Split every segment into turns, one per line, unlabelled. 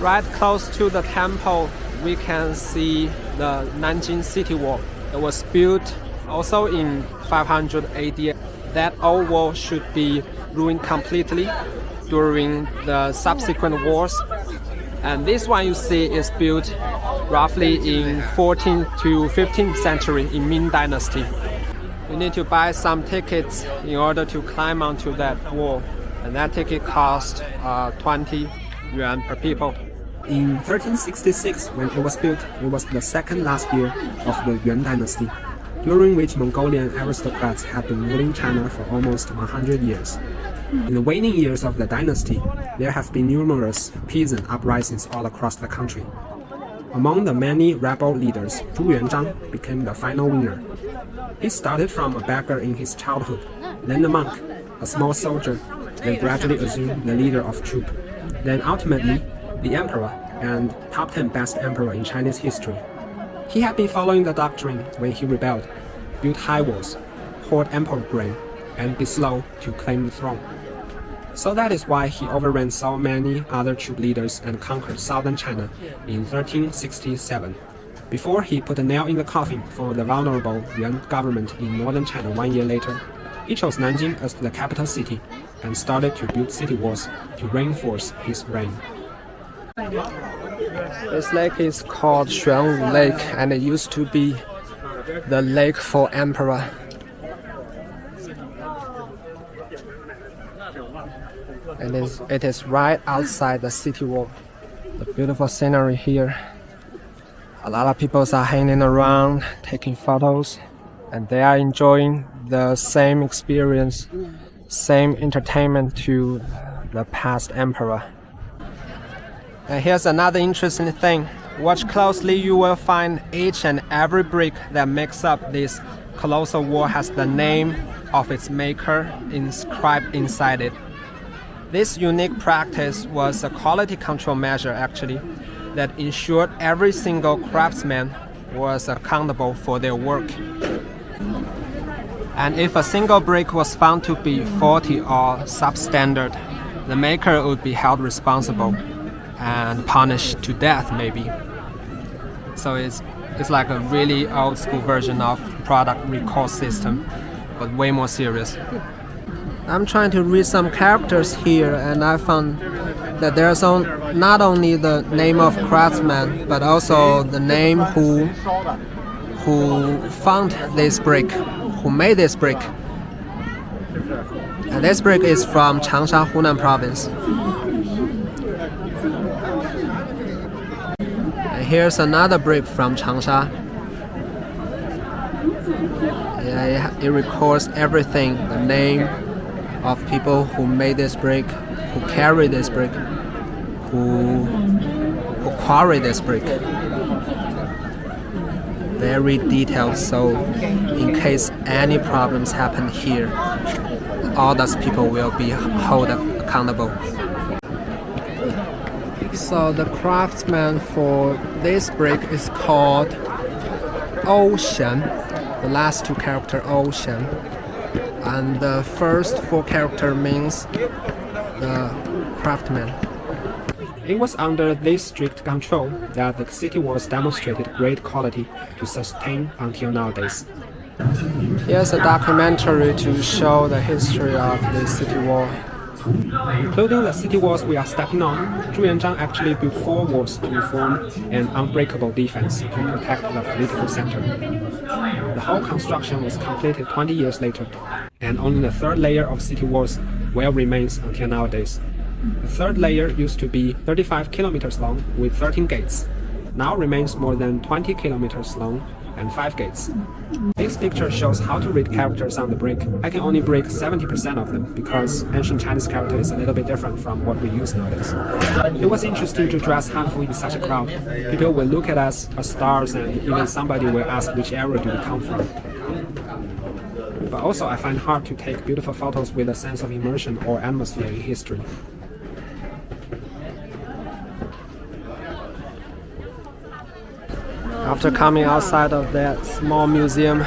Right close to the temple, we can see the Nanjing city wall. It was built also in 500 AD. That old wall should be ruined completely during the subsequent wars. And this one you see is built roughly in 14th to 15th century in Ming Dynasty. You need to buy some tickets in order to climb onto that wall. And that ticket cost 20 yuan per people.
In 1366, when it was built, it was the second last year of the Yuan dynasty, during which Mongolian aristocrats had been ruling China for almost 100 years. In the waning years of the dynasty, there have been numerous peasant uprisings all across the country. Among the many rebel leaders, Zhu Yuanzhang became the final winner. He started from a beggar in his childhood, then a monk, a small soldier, then gradually assumed the leader of troop, then ultimately the emperor and top 10 best emperor in Chinese history. He had been following the doctrine when he rebelled, built high walls, hoard ample grain, and be slow to claim the throne. So that is why he overran so many other troop leaders and conquered southern China in 1367. Before he put a nail in the coffin for the vulnerable Yuan government in northern China 1 year later, he chose Nanjing as the capital city and started to build city walls to reinforce his reign.
This lake is called Xuanwu Lake, and it used to be the lake for emperor. And it is right outside the city wall. The beautiful scenery here. A lot of people are hanging around, taking photos, and they are enjoying the same experience, same entertainment to the past emperor. And here's another interesting thing. Watch closely, you will find each and every brick that makes up this colossal wall has the name of its maker inscribed inside it. This unique practice was a quality control measure actually that ensured every single craftsman was accountable for their work. And if a single brick was found to be faulty or substandard, the maker would be held responsible and punished to death maybe. So it's like a really old school version of product recall system, but way more serious. I'm trying to read some characters here, and I found that there's not only the name of craftsman, but also the name who found this brick, who made this brick. And this brick is from Changsha, Hunan province. And here's another brick from Changsha. Yeah, it records everything, the name of people who made this brick, who carried this brick, who quarried this brick. Very detailed, so in case any problems happen here, all those people will be held accountable. So the craftsman for this brick is called Ocean. The last two characters, Ocean. And the first four characters means the craftsman.
It was under this strict control that the city walls demonstrated great quality to sustain until nowadays.
Here's a documentary to show the history of the city wall.
Including the city walls we are stepping on, Zhu Yuanzhang actually built 4 walls to form an unbreakable defense to protect the political center. The whole construction was completed 20 years later, and only the third layer of city walls well remains until nowadays. The third layer used to be 35 kilometers long with 13 gates, now remains more than 20 kilometers long and 5 gates. This picture shows how to read characters on the brick. I can only break 70% of them because ancient Chinese character is a little bit different from what we use nowadays. It was interesting to dress hanfu in such a crowd. People will look at us as stars, and even somebody will ask which area do we come from. But also I find hard to take beautiful photos with a sense of immersion or atmosphere in history.
After coming outside of that small museum,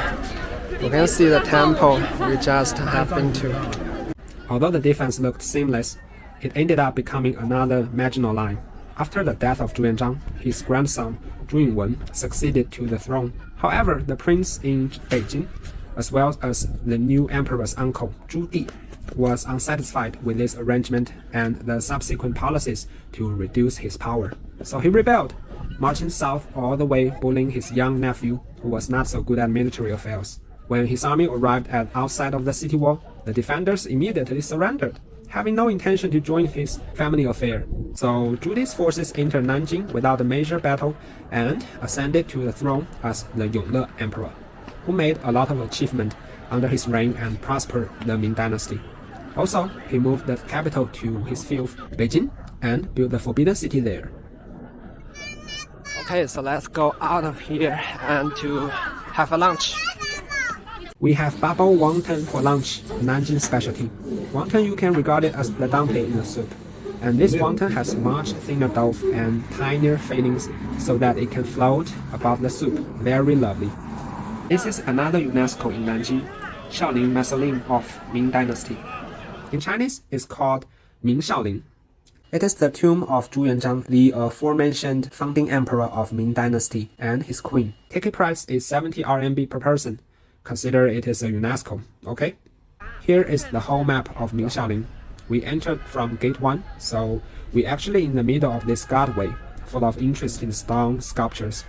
you can see the temple we just have been to.
Although the defense looked seamless, it ended up becoming another marginal line. After the death of Zhu Yuanzhang, his grandson Zhu Yunwen succeeded to the throne. However, the prince in Beijing, as well as the new emperor's uncle Zhu Di, was unsatisfied with this arrangement and the subsequent policies to reduce his power. So he rebelled, marching south all the way, bullying his young nephew, who was not so good at military affairs. When his army arrived at outside of the city wall, the defenders immediately surrendered, having no intention to join his family affair. So Zhu Di's forces entered Nanjing without a major battle and ascended to the throne as the Yongle Emperor, who made a lot of achievement under his reign and prospered the Ming Dynasty. Also, he moved the capital to his fief, Beijing, and built the Forbidden City there.
Okay, so let's go out of here and to have a lunch.
We have bubble wonton for lunch, Nanjing specialty. Wonton you can regard it as the dumpling in the soup. And this wonton has much thinner dough and tinier fillings so that it can float above the soup. Very lovely. This is another UNESCO in Nanjing, Shaolin Mausoleum of Ming Dynasty. In Chinese, it's called Ming Shaolin. It is the tomb of Zhu Yuanzhang, the aforementioned founding emperor of Ming Dynasty, and his queen. Ticket price is 70 RMB per person. Consider it is a UNESCO, okay? Here is the whole map of Ming Shaolin. We entered from gate 1, so we're actually in the middle of this guardway, full of interesting stone sculptures.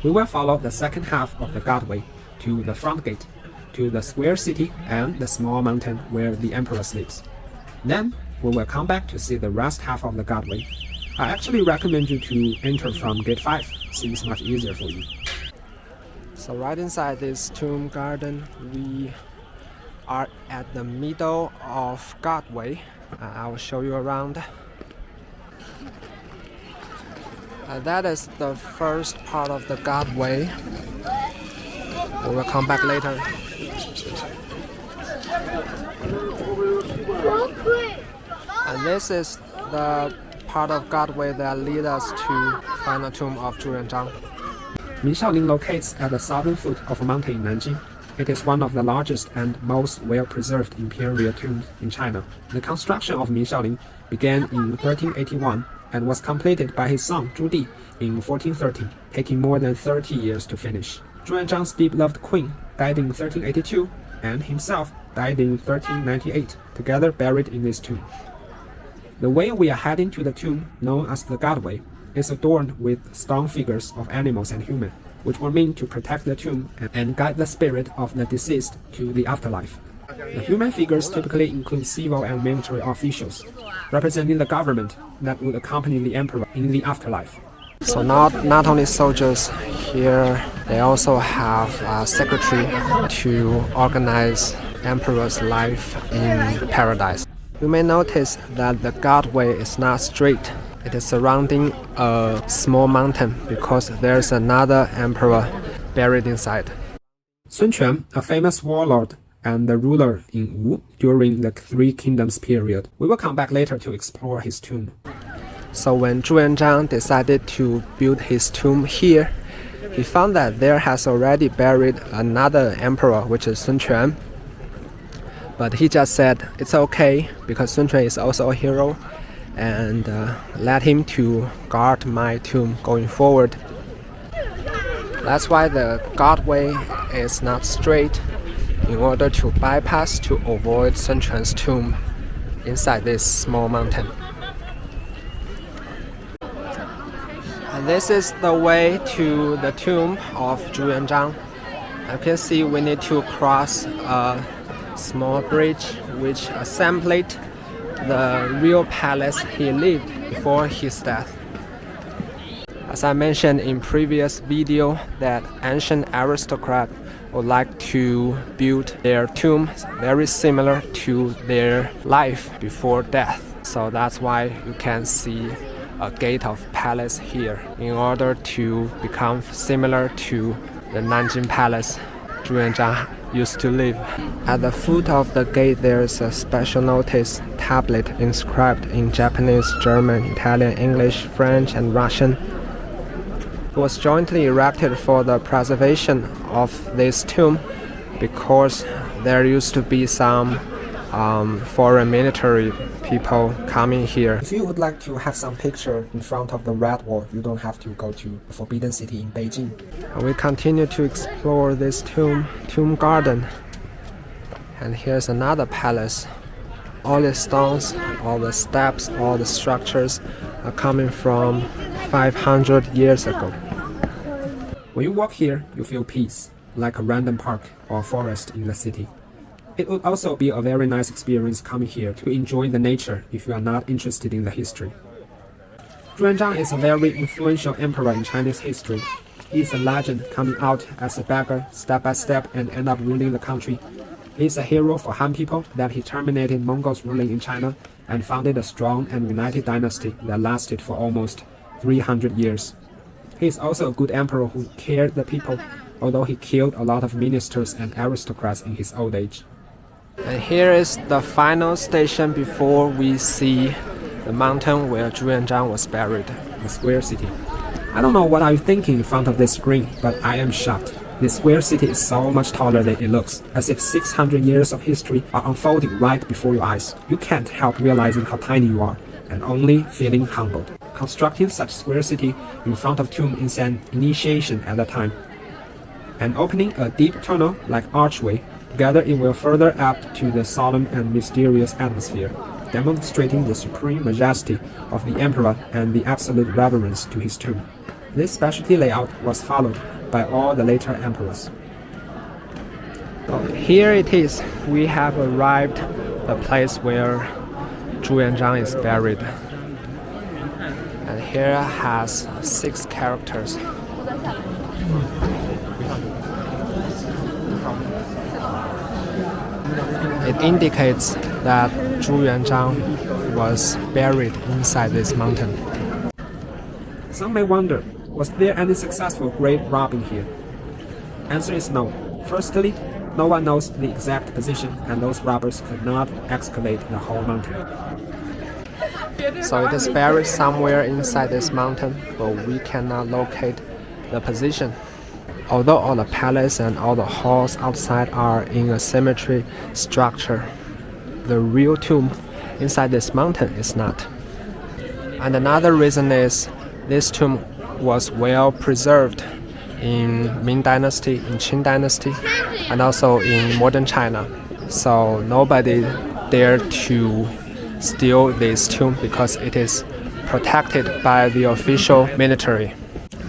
We will follow the second half of the guardway to the front gate, to the square city and the small mountain where the emperor sleeps. Then we will come back to see the rest half of the guardway. I actually recommend you to enter from gate 5, seems much easier for you.
So right inside this tomb garden, we are at the middle of guardway. I will show you around. That is the first part of the guardway. We will come back later. And this is the part of guardway that leads us to find the tomb of Zhu Yuanzhang.
Ming Shaolin locates at the southern foot of a mountain in Nanjing. It is one of the largest and most well-preserved imperial tombs in China. The construction of Ming Shaolin began in 1381 and was completed by his son Zhu Di in 1430, taking more than 30 years to finish. Zhu Yuanzhang's beloved queen died in 1382 and himself died in 1398, together buried in this tomb. The way we are heading to the tomb, known as the guardway, is adorned with stone figures of animals and humans, which were meant to protect the tomb and guide the spirit of the deceased to the afterlife. The human figures typically include civil and military officials, representing the government that would accompany the emperor in the afterlife.
So not only soldiers here, they also have a secretary to organize emperor's life in paradise. You may notice that the guardway is not straight. It is surrounding a small mountain because there's another emperor buried inside.
Sun Quan, a famous warlord and the ruler in Wu during the Three Kingdoms period. We will come back later to explore his tomb.
So when Zhu Yuanzhang decided to build his tomb here, he found that there has already buried another emperor, which is Sun Quan. But he just said it's okay because Sun Quan is also a hero, and let him to guard my tomb going forward. That's why the guardway is not straight, in order to bypass to avoid Sun Quan's tomb inside this small mountain. And this is the way to the tomb of Zhu Yuanzhang. You can see we need to cross a small bridge which assembled the real palace he lived before his death. As I mentioned in previous video, that ancient aristocrats would like to build their tombs very similar to their life before death. So that's why you can see a gate of palace here in order to become similar to the Nanjing Palace Zhu Yuanzhang used to live. At the foot of the gate there is a special notice tablet inscribed in Japanese, German, Italian, English, French and Russian. It was jointly erected for the preservation of this tomb because there used to be some foreign military people coming here.
If you would like to have some picture in front of the Red Wall, you don't have to go to the Forbidden City in Beijing.
And we continue to explore this tomb garden. And here's another palace. All the stones, all the steps, all the structures are coming from 500 years ago.
When you walk here, you feel peace, like a random park or forest in the city. It would also be a very nice experience coming here to enjoy the nature if you are not interested in the history. Zhuge is a very influential emperor in Chinese history. He is a legend coming out as a beggar step by step and end up ruling the country. He is a hero for Han people that he terminated Mongols ruling in China and founded a strong and united dynasty that lasted for almost 300 years. He is also a good emperor who cared the people, although he killed a lot of ministers and aristocrats in his old age.
And here is the final station before we see the mountain where Zhu was buried.
The square city. I don't know what I'm thinking in front of this screen, but I am shocked. This square city is so much taller than it looks, as if 600 years of history are unfolding right before your eyes. You can't help realizing how tiny you are, and only feeling humbled. Constructing such square city in front of tomb is an initiation at the time. And opening a deep tunnel like archway, together it will further add to the solemn and mysterious atmosphere, demonstrating the supreme majesty of the emperor and the absolute reverence to his tomb. This specialty layout was followed by all the later emperors.
Here it is. We have arrived the place where Zhu is buried. And here has 6 characters. It indicates that Zhu Yuanzhang was buried inside this mountain.
Some may wonder, was there any successful grave robbing here? Answer is no. Firstly, no one knows the exact position and those robbers could not excavate the whole mountain.
So it is buried somewhere inside this mountain, but we cannot locate the position. Although all the palace and all the halls outside are in a cemetery structure, the real tomb inside this mountain is not. And another reason is this tomb was well preserved in Ming Dynasty, in Qing Dynasty, and also in modern China. So nobody dared to steal this tomb because it is protected by the official military.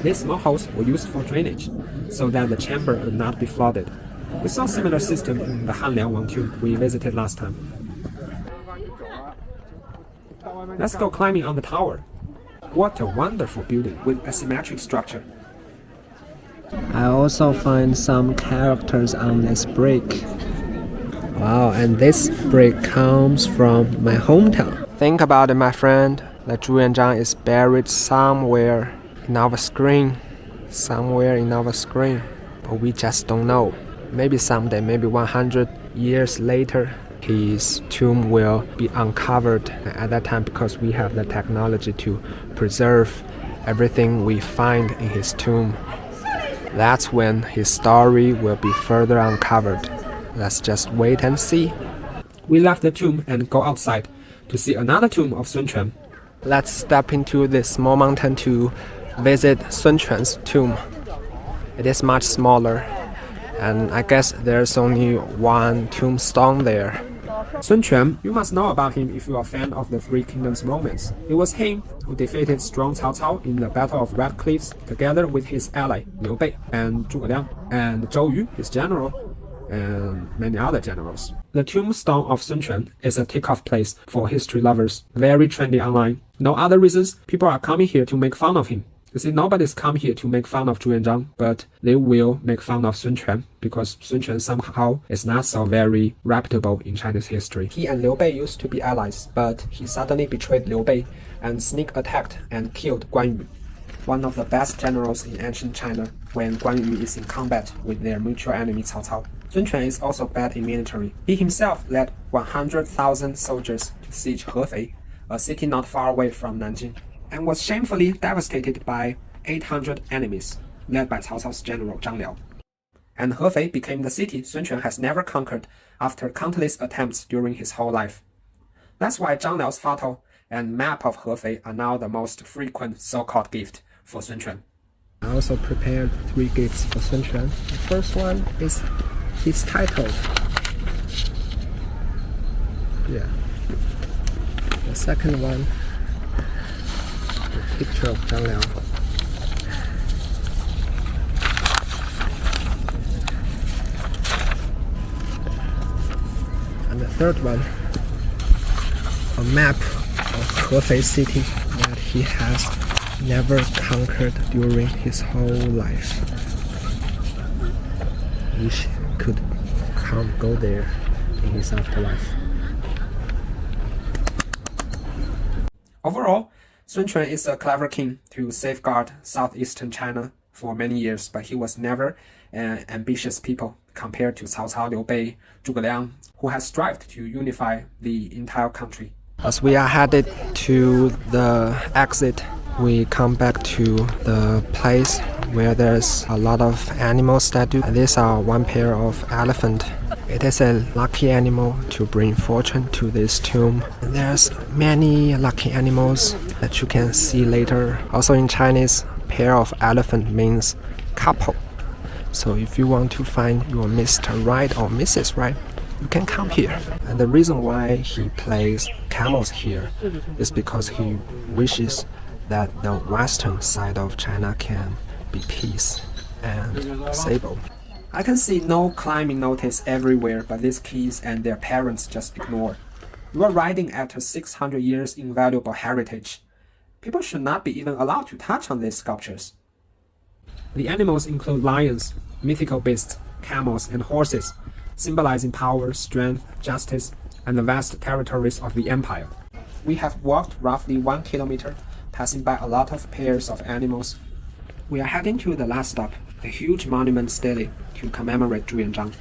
These small holes were used for drainage, so that the chamber would not be flooded. We saw a similar system in the Han Liang tomb we visited last time. Let's go climbing on the tower. What a wonderful building with a symmetric structure.
I also find some characters on this brick. Wow, and this brick comes from my hometown. Think about it, my friend. That Zhu Yuanzhang is buried somewhere in our screen. But we just don't know. Maybe someday, maybe 100 years later, his tomb will be uncovered at that time because we have the technology to preserve everything we find in his tomb. That's when his story will be further uncovered. Let's just wait and see.
We left the tomb and go outside to see another tomb of Sun Quan.
Let's step into this small mountain to visit Sun Quan's tomb. It is much smaller, and I guess there's only one tombstone there.
Sun Quan, you must know about him if you are a fan of the Three Kingdoms romance. It was him who defeated strong Cao Cao in the Battle of Red Cliffs, together with his ally Liu Bei and Zhuge Liang, and Zhou Yu, his general, and many other generals. The tombstone of Sun Quan is a takeoff place for history lovers, very trendy online. No other reasons, people are coming here to make fun of him. You see, nobody's come here to make fun of Zhu Yuanzhang, but they will make fun of Sun Quan because Sun Quan somehow is not so very reputable in Chinese history. He and Liu Bei used to be allies, but he suddenly betrayed Liu Bei and sneak attacked and killed Guan Yu, one of the best generals in ancient China when Guan Yu is in combat with their mutual enemy Cao Cao. Sun Quan is also bad in military. He himself led 100,000 soldiers to siege Hefei, a city not far away from Nanjing, and was shamefully devastated by 800 enemies, led by Cao Cao's general Zhang Liao. and Hefei became the city Sun Quan has never conquered after countless attempts during his whole life. That's why Zhang Liao's photo and map of Hefei are now the most frequent so-called gift for Sun Quan.
I also prepared 3 gifts for Sun Quan. The first one is his title. Yeah. The second one, the picture of Zhang Liao. And the third one, a map of Hefei city that he has never conquered during his whole life. Wish could go there in his afterlife.
Overall, Sun Quan is a clever king to safeguard southeastern China for many years, but he was never an ambitious people compared to Cao Cao, Liu Bei, Zhuge Liang, who has strived to unify the entire country.
As we are headed to the exit, we come back to the place where there's a lot of animal statues. These are one pair of elephant. It is a lucky animal to bring fortune to this tomb. There's many lucky animals that you can see later. Also in Chinese, pair of elephant means couple. So if you want to find your Mr. Right or Mrs. Right, you can come here. And the reason why he places camels here is because he wishes that the western side of China can be peace and stable.
I can see no climbing notice everywhere, but these kids and their parents just ignore. You are riding at a 600 years invaluable heritage. People should not be even allowed to touch on these sculptures. The animals include lions, mythical beasts, camels, and horses, symbolizing power, strength, justice, and the vast territories of the empire. We have walked roughly 1 kilometer, passing by a lot of pairs of animals. We are heading to the last stop, the huge monument stele to commemorate Zhu Yuanzhang.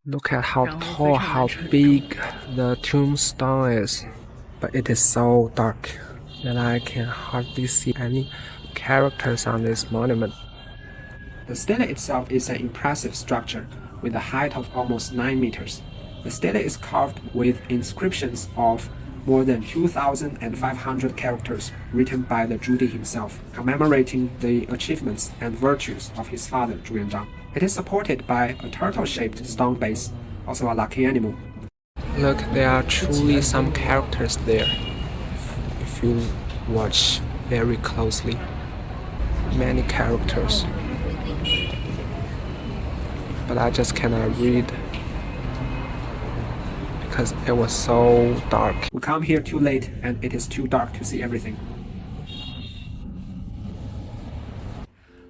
Look at how tall, how big the tombstone is. But it is so dark that I can hardly see any characters on this monument.
The stele itself is an impressive structure with a height of almost 9 meters. The stele is carved with inscriptions of more than 2,500 characters written by the Zhuge himself, commemorating the achievements and virtues of his father Zhu Yuanzhang. It is supported by a turtle-shaped stone base, also a lucky animal.
Look, there are truly some characters there. If you watch very closely, many characters. But I just cannot read because it was so dark.
We come here too late and it is too dark to see everything.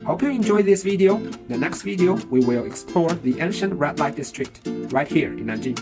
Hope you enjoyed this video. The next video we will explore the ancient red light district right here in Nanjing.